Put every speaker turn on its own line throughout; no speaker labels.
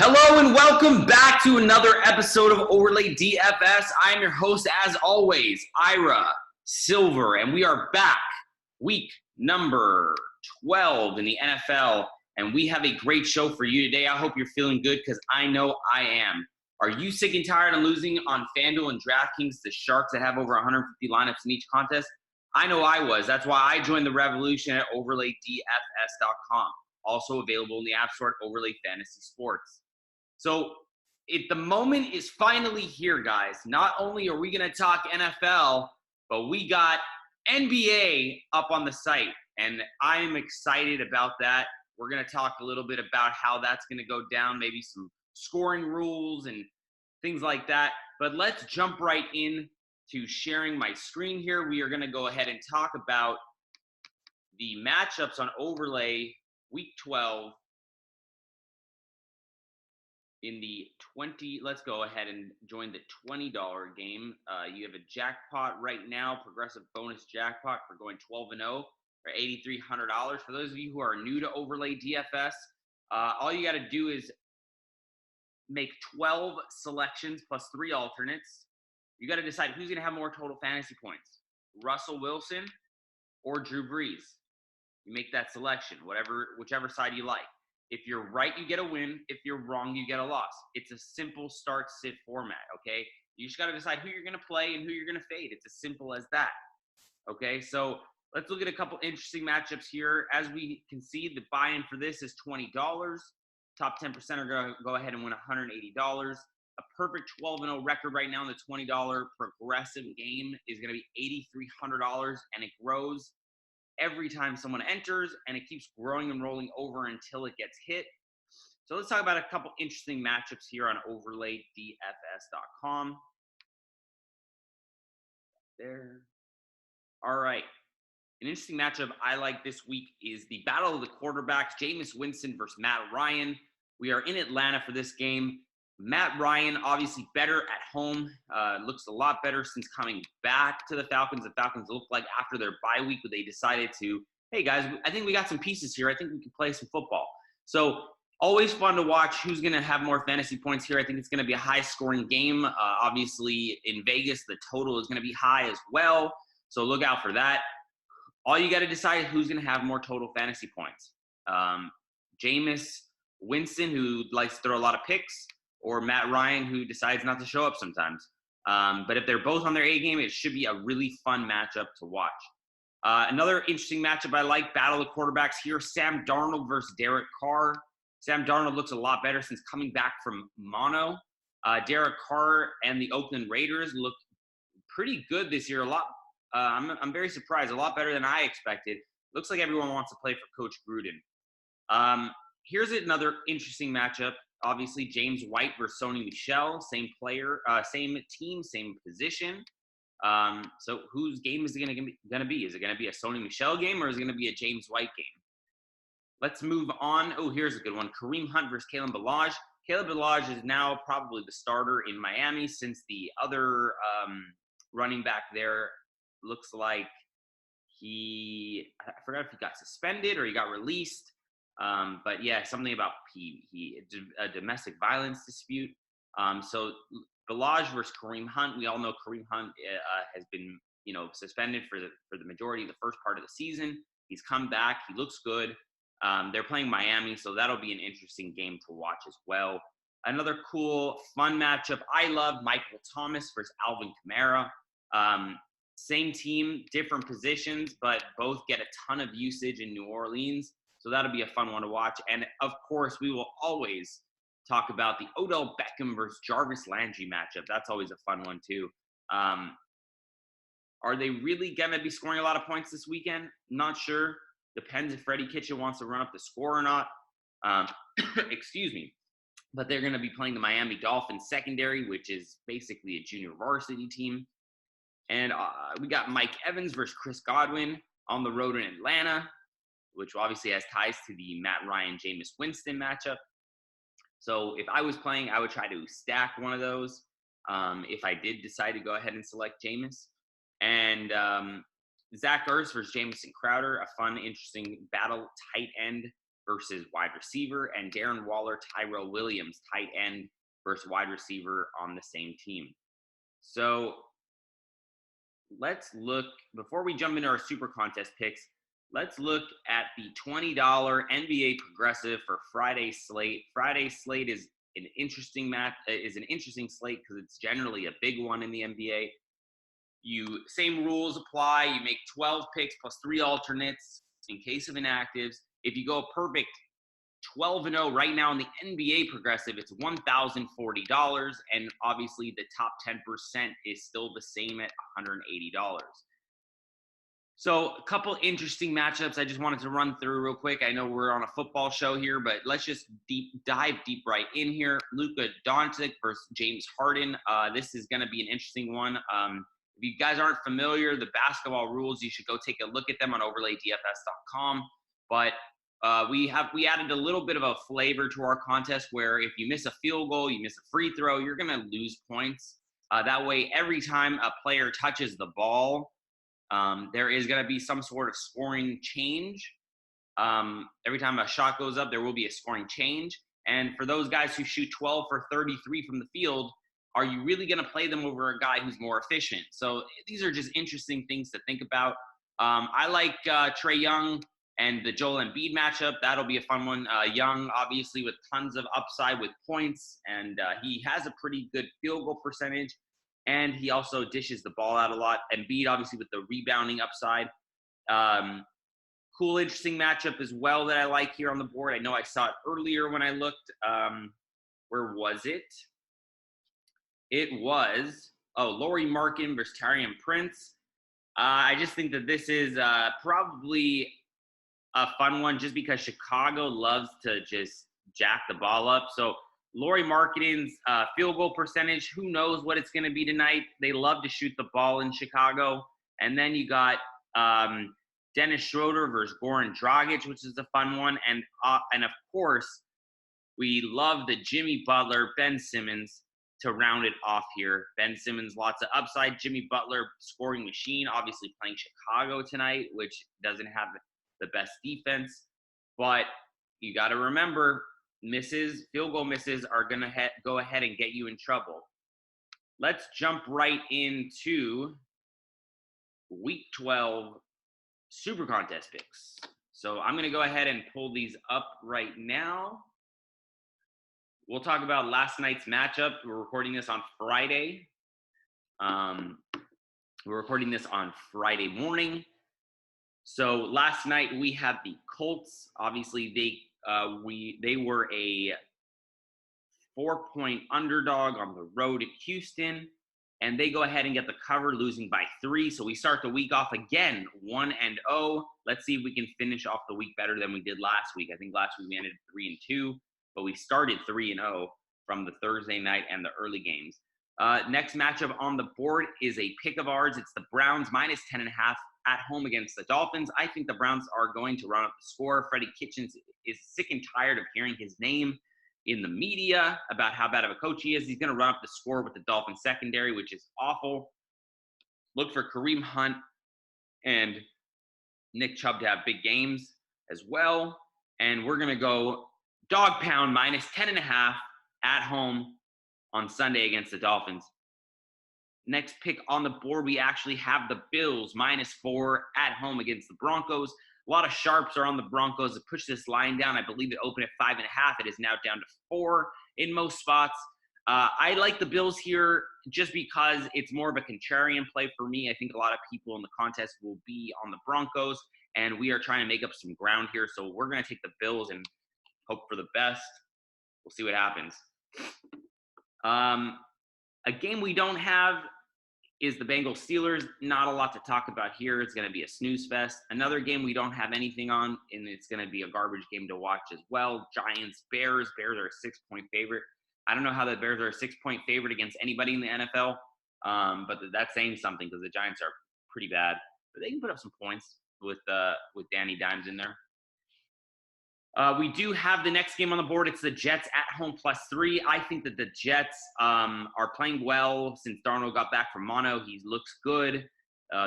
Hello and welcome back to another episode of Overlay DFS. I am your host, as always, Ira Silver, and we are back, week number 12 in the NFL, and we have a great show for you today. I hope you're feeling good because I know I am. Are you sick and tired of losing on FanDuel and DraftKings, the Sharks that have over 150 lineups in each contest? I know I was. That's why I joined the revolution at OverlayDFS.com. Also available in the App Store at Overlay Fantasy Sports. So the moment is finally here, guys. Not only are we going to talk NFL, but we got NBA up on the site, and I'm excited about that. We're going to talk a little bit about how that's going to go down, maybe some scoring rules and things like that. But let's jump right in to sharing my screen here. We are going to go ahead and talk about the matchups on Overlay Week 12. In the 20, let's go ahead and join the $20 game. You have a jackpot right now, progressive bonus jackpot for going 12-0 for $8,300. For those of you who are new to Overlay DFS, all you got to do is make 12 selections plus 3 alternates. You got to decide who's going to have more total fantasy points, Russell Wilson or Drew Brees. You make that selection, whichever side you like. If you're right, you get a win. If you're wrong, you get a loss. It's a simple start-sit format, okay? You just got to decide who you're going to play and who you're going to fade. It's as simple as that, okay? So let's look at a couple interesting matchups here. As we can see, the buy-in for this is $20. Top 10% are going to go ahead and win $180. A perfect 12-0 record right now in the $20 progressive game is going to be $8,300, and it grows every time someone enters, and it keeps growing and rolling over until it gets hit. So let's talk about a couple interesting matchups here on OverlayDFS.com. There. All right. An interesting matchup I like this week is the battle of the quarterbacks, Jameis Winston versus Matt Ryan. We are in Atlanta for this game. Matt Ryan, obviously better at home. Looks a lot better since coming back to the Falcons. The Falcons look like after their bye week, they decided to, hey guys, I think we got some pieces here. I think we can play some football. So always fun to watch who's going to have more fantasy points here. I think it's going to be a high-scoring game. Obviously, in Vegas, the total is going to be high as well. So look out for that. All you got to decide is who's going to have more total fantasy points. Jameis Winston, who likes to throw a lot of picks, or Matt Ryan, who decides not to show up sometimes. But if they're both on their A game, it should be a really fun matchup to watch. Another interesting matchup I like, battle of quarterbacks here, Sam Darnold versus Derek Carr. Sam Darnold looks a lot better since coming back from mono. Derek Carr and the Oakland Raiders look pretty good this year. I'm very surprised, a lot better than I expected. Looks like everyone wants to play for Coach Gruden. Here's another interesting matchup. Obviously, James White versus Sony Michel, same player, same team, same position. So whose game is it going to be? Is it going to be a Sony Michel game, or is it going to be a James White game? Let's move on. Oh, here's a good one. Kareem Hunt versus Kalen Ballage. Kalen Ballage is now probably the starter in Miami since the other running back there looks like I forgot if he got suspended or he got released. But yeah, something about a domestic violence dispute. So Ballage versus Kareem Hunt. We all know Kareem Hunt has been, suspended for the majority of the first part of the season. He's come back. He looks good. They're playing Miami, so that'll be an interesting game to watch as well. Another cool, fun matchup I love, Michael Thomas versus Alvin Kamara. Same team, different positions, but both get a ton of usage in New Orleans. So that'll be a fun one to watch. And, of course, we will always talk about the Odell Beckham versus Jarvis Landry matchup. That's always a fun one, too. Are they really going to be scoring a lot of points this weekend? Not sure. Depends if Freddie Kitchen wants to run up the score or not. Excuse me. But they're going to be playing the Miami Dolphins secondary, which is basically a junior varsity team. And we got Mike Evans versus Chris Godwin on the road in Atlanta, which obviously has ties to the Matt Ryan, Jameis Winston matchup. So if I was playing, I would try to stack one of those if I did decide to go ahead and select Jameis. And Zach Ertz versus Jamison Crowder, a fun, interesting battle, tight end versus wide receiver, and Darren Waller, Tyrell Williams, tight end versus wide receiver on the same team. So let's look, before we jump into our super contest picks, let's look at the $20 NBA progressive for Friday's slate. Friday's slate is an interesting slate because it's generally a big one in the NBA. Same rules apply. You make 12 picks plus 3 alternates in case of inactives. If you go a perfect 12-0 right now in the NBA progressive, it's $1,040, and obviously the top 10% is still the same at $180. So a couple interesting matchups I just wanted to run through real quick. I know we're on a football show here, but let's just dive deep right in here. Luka Doncic versus James Harden. This is going to be an interesting one. If you guys aren't familiar, the basketball rules, you should go take a look at them on overlaydfs.com. But we added a little bit of a flavor to our contest where if you miss a field goal, you miss a free throw, you're going to lose points. That way, every time a player touches the ball, there is going to be some sort of scoring change. Every time a shot goes up, there will be a scoring change. And for those guys who shoot 12 for 33 from the field, are you really going to play them over a guy who's more efficient? So these are just interesting things to think about. I like Trae Young and the Joel Embiid matchup. That'll be a fun one. Young, obviously, with tons of upside with points, and he has a pretty good field goal percentage, and he also dishes the ball out a lot. Embiid, obviously, with the rebounding upside. Cool, interesting matchup as well that I like here on the board. I know I saw it earlier when I looked. Where was it? It was, Lauri Markkanen versus Taurean Prince. I just think that this is probably a fun one just because Chicago loves to just jack the ball up. So Lauri Markkanen's field goal percentage, who knows what it's going to be tonight. They love to shoot the ball in Chicago. And then you got Dennis Schroeder versus Goran Dragic, which is a fun one. And of course, we love the Jimmy Butler, Ben Simmons to round it off here. Ben Simmons, lots of upside. Jimmy Butler, scoring machine, obviously playing Chicago tonight, which doesn't have the best defense. But you got to remember, field goal misses are going to go ahead and get you in trouble. Let's jump right into Week 12 Super Contest Picks. So I'm going to go ahead and pull these up right now. We'll talk about last night's matchup. We're recording this on Friday. We're recording this on Friday morning. So last night we had the Colts. Obviously, they were a 4-point underdog on the road at Houston, and they go ahead and get the cover, losing by 3. So we start the week off again 1-0. Let's see if we can finish off the week better than we did last week. I think last week we ended 3-2. But we started 3-0 from the Thursday night and the early games. Next matchup on the board is a pick of ours. It's the Browns minus 10.5 at home against the Dolphins. I think the Browns are going to run up the score. Freddie Kitchens is sick and tired of hearing his name in the media about how bad of a coach he is. He's going to run up the score with the Dolphins secondary, which is awful. Look for Kareem Hunt and Nick Chubb to have big games as well. And we're going to go dog pound minus 10.5 at home on Sunday against the Dolphins. Next pick on the board, we actually have the Bills minus 4 at home against the Broncos. A lot of sharps are on the Broncos to push this line down. I believe it opened at 5.5. It is now down to 4 in most spots. I like the Bills here just because it's more of a contrarian play for me. I think a lot of people in the contest will be on the Broncos, and we are trying to make up some ground here. So we're going to take the Bills and hope for the best. We'll see what happens. A game we don't have is the Bengals Steelers. Not a lot to talk about here. It's going to be a snooze fest. Another game we don't have anything on, and it's going to be a garbage game to watch as well. Giants Bears. Bears are a 6-point favorite. I don't know how the Bears are a 6-point favorite against anybody in the NFL, but that's saying something because the Giants are pretty bad. But they can put up some points with Danny Dimes in there. We do have the next game on the board. It's the Jets at home +3. I think that the Jets are playing well since Darnold got back from mono. He looks good.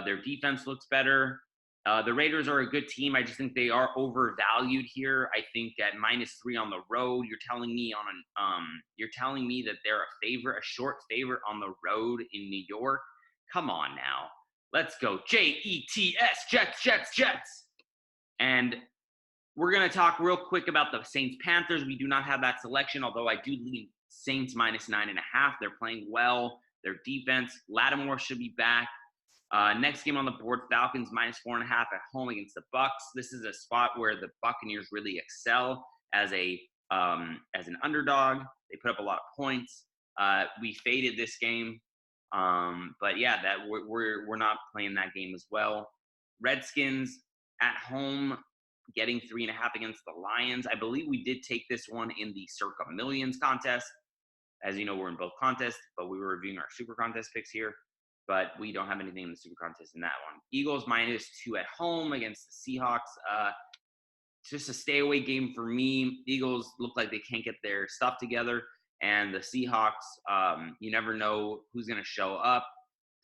Their defense looks better. The Raiders are a good team. I just think they are overvalued here. I think at -3 on the road, you're telling me that they're a short favorite on the road in New York. Come on now, let's go Jets, Jets. And we're gonna talk real quick about the Saints Panthers. We do not have that selection, although I do lean Saints -9.5. They're playing well. Their defense, Lattimore should be back. Next game on the board, Falcons -4.5 at home against the Bucks. This is a spot where the Buccaneers really excel as an underdog. They put up a lot of points. We faded this game, but yeah, that we're not playing that game as well. Redskins at home, getting 3.5 against the Lions. I believe we did take this one in the Circa Millions contest. As you know, we're in both contests, but we were reviewing our Super Contest picks here. But we don't have anything in the Super Contest in that one. Eagles -2 at home against the Seahawks. Just a stay away game for me. Eagles look like they can't get their stuff together. And the Seahawks, you never know who's going to show up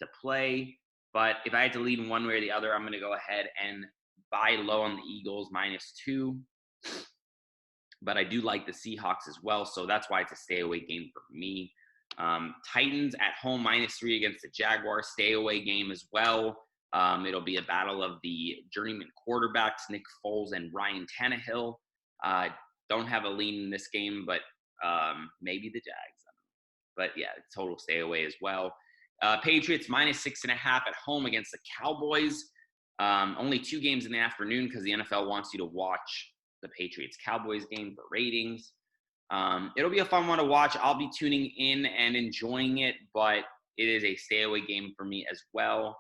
to play. But if I had to lead in one way or the other, I'm going to go ahead and buy low on the Eagles -2. But I do like the Seahawks as well. So that's why it's a stay away game for me. Titans at home -3 against the Jaguars, stay away game as well. It'll be a battle of the journeyman quarterbacks, Nick Foles and Ryan Tannehill. Don't have a lean in this game, but maybe the Jags. But yeah, total stay away as well. Patriots -6.5 at home against the Cowboys. Only 2 games in the afternoon because the NFL wants you to watch the Patriots-Cowboys game for ratings. It'll be a fun one to watch. I'll be tuning in and enjoying it, but it is a stay away game for me as well.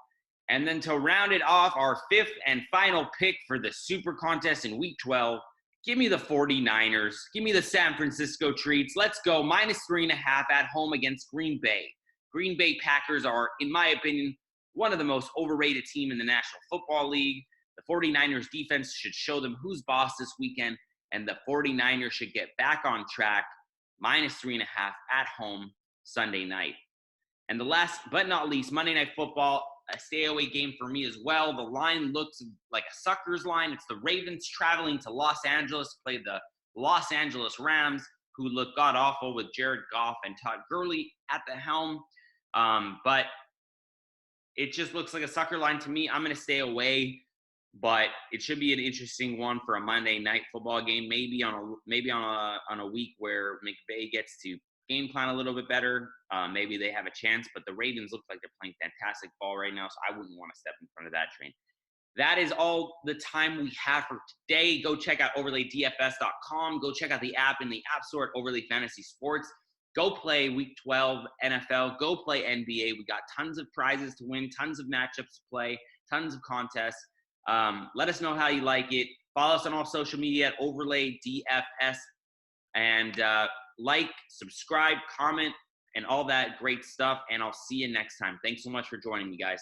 And then to round it off, our 5th and final pick for the Super Contest in Week 12, give me the 49ers. Give me the San Francisco Treats. Let's go -3.5 at home against Green Bay. Green Bay Packers are, in my opinion, one of the most overrated team in the National Football League. The 49ers defense should show them who's boss this weekend. And the 49ers should get back on track, -3.5 at home Sunday night. And the last but not least, Monday Night Football, a stay away game for me as well. The line looks like a sucker's line. It's the Ravens traveling to Los Angeles to play the Los Angeles Rams, who look god-awful with Jared Goff and Todd Gurley at the helm. But it just looks like a sucker line to me. I'm going to stay away. But it should be an interesting one for a Monday Night Football game, maybe on a week where McVay gets to game plan a little bit better. Maybe they have a chance, but the Ravens look like they're playing fantastic ball right now, so I wouldn't want to step in front of that train. That is all the time we have for today. Go check out overlaydfs.com. Go check out the app in the App Store at Overlay Fantasy Sports. Go play Week 12 NFL. Go play NBA. We got tons of prizes to win, tons of matchups to play, tons of contests. Let us know how you like it. Follow us on all social media at Overlay DFS. And like, subscribe, comment, and all that great stuff. And I'll see you next time. Thanks so much for joining me, guys.